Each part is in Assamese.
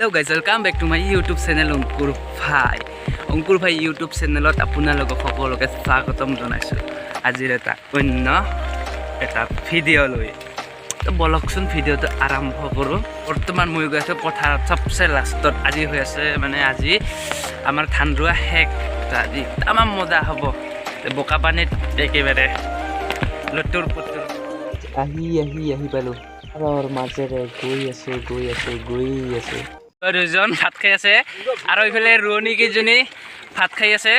Hello guys, welcome back to my YouTube channel Ankur Bhai. Ankur Bhai YouTube channel ত আপোনালোকক সকলোকে স্বাগতম জনাইছো। আজিৰ এটা অন্য এটা ভিডিঅ' লৈ তো বলকচোন ভিডিঅ'টো আৰম্ভ কৰোঁ। বৰ্তমান মই গৈ আছোঁ পথাৰত সবচে লাষ্টত আজি হৈ আছে মানে আজি আমাৰ ধান ৰোৱা শেষ। আজি তামাম মজা হ'ব বোকা পানীত একেবাৰে লুতুৰ পুতুৰ আহি পালোঁ আৰু মাজেৰে গৈ আছো দুজন ভাত খাই আছে আৰু ইফালে ৰোৱনী কেইজনী ভাত খাই আছে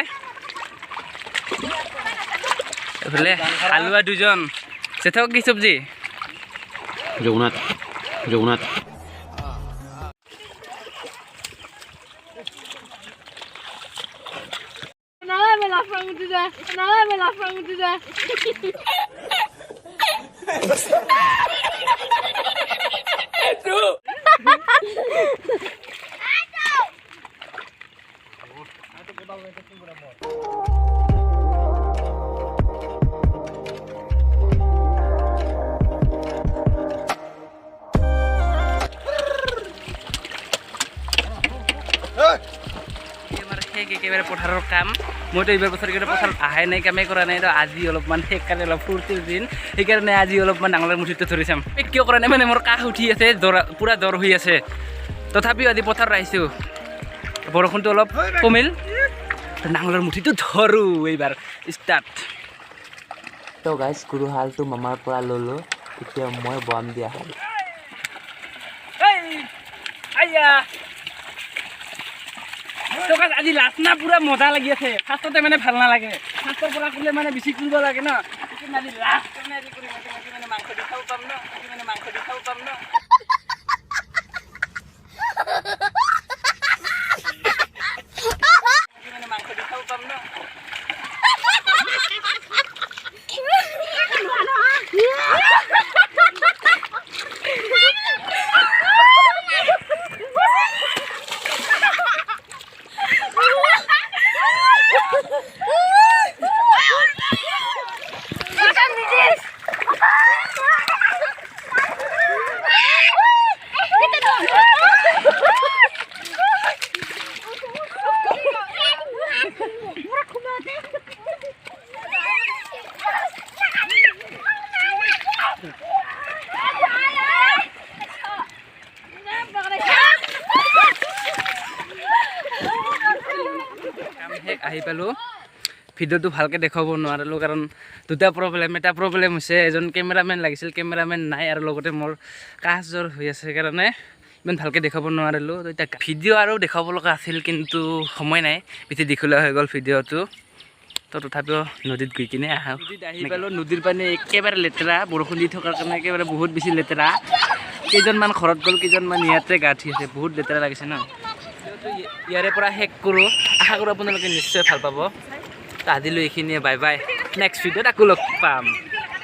এইফালে হালুৱা দুজন চেথক কি চব্জি জগন্নাথ একেবাৰে পথাৰৰ কাম মইতো এইবাৰ বছৰ পথাৰত আহাই নাই কামেই কৰা নাই আজি অলপমান সেইকাৰণে অলপ ফূৰ্তিৰ দিন সেইকাৰণে আজি অলপমান ডাঙৰ মুঠিটো ধৰি চাম কিয় কৰা নাই মানে মোৰ কাহ উঠি আছে পুৰা জ্বৰ হৈ আছে তথাপিও আজি পথাৰত আহিছোঁ বৰষুণটো অলপ কমিল ডাঙৰ মুঠিটো ধৰোঁ এইবাৰ ষ্টাৰ্ট তো গাইজ গুৰু হালটো মামাৰ পৰা ল'লোঁ এতিয়া মই বম দিয়া হ'ল আজি লাষ্ট না পুৰা মজা লাগি আছে ফাৰ্ষ্টতে মানে ভাল নালাগে ফাৰ্ষ্টৰ পৰা কৰিলে মানে বেছি কৰিব লাগে ন আজি লাষ্ট কাৰণে আজি কৰি মানে মাংস দি খাব পাম ন আহি পালোঁ ভিডিঅ'টো ভালকৈ দেখাব নোৱাৰিলোঁ কাৰণ দুটা প্ৰব্লেম এটা প্ৰব্লেম হৈছে এজন কেমেৰামেন লাগিছিল কেমেৰামেন নাই আৰু লগতে মোৰ কাহ জ্বৰ হৈ আছে সেইকাৰণে ইমান ভালকৈ দেখাব নোৱাৰিলোঁ এতিয়া ভিডিঅ' আৰু দেখাব লগা আছিল কিন্তু সময় নাই বেছি দীঘলীয়া হৈ গ'ল ভিডিঅ'টো তো তথাপিও নদীত গৈ কিনে নদীত আহি পালোঁ নদীৰ পানী একেবাৰে লেতেৰা বৰষুণ দি থকাৰ কাৰণে একেবাৰে বহুত বেছি লেতেৰা কেইজনমান ঘৰত গ'ল কেইজনমান ইয়াতে গা ধুই আছে বহুত লেতেৰা লাগিছে ন ইয়াৰে পৰা শেষ কৰোঁ আশা কৰোঁ আপোনালোকে নিশ্চয় ভাল পাব আজিলৈ এইখিনিয়ে বাই বাই নেক্সট ভিডিঅ'ত আকৌ লগ পাম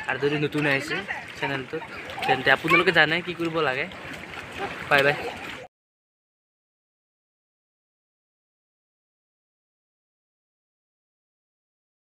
আৰু যদি নতুন আহিছে চেনেলটোত তেন্তে আপোনালোকে জানে কি কৰিব লাগে বাই বাই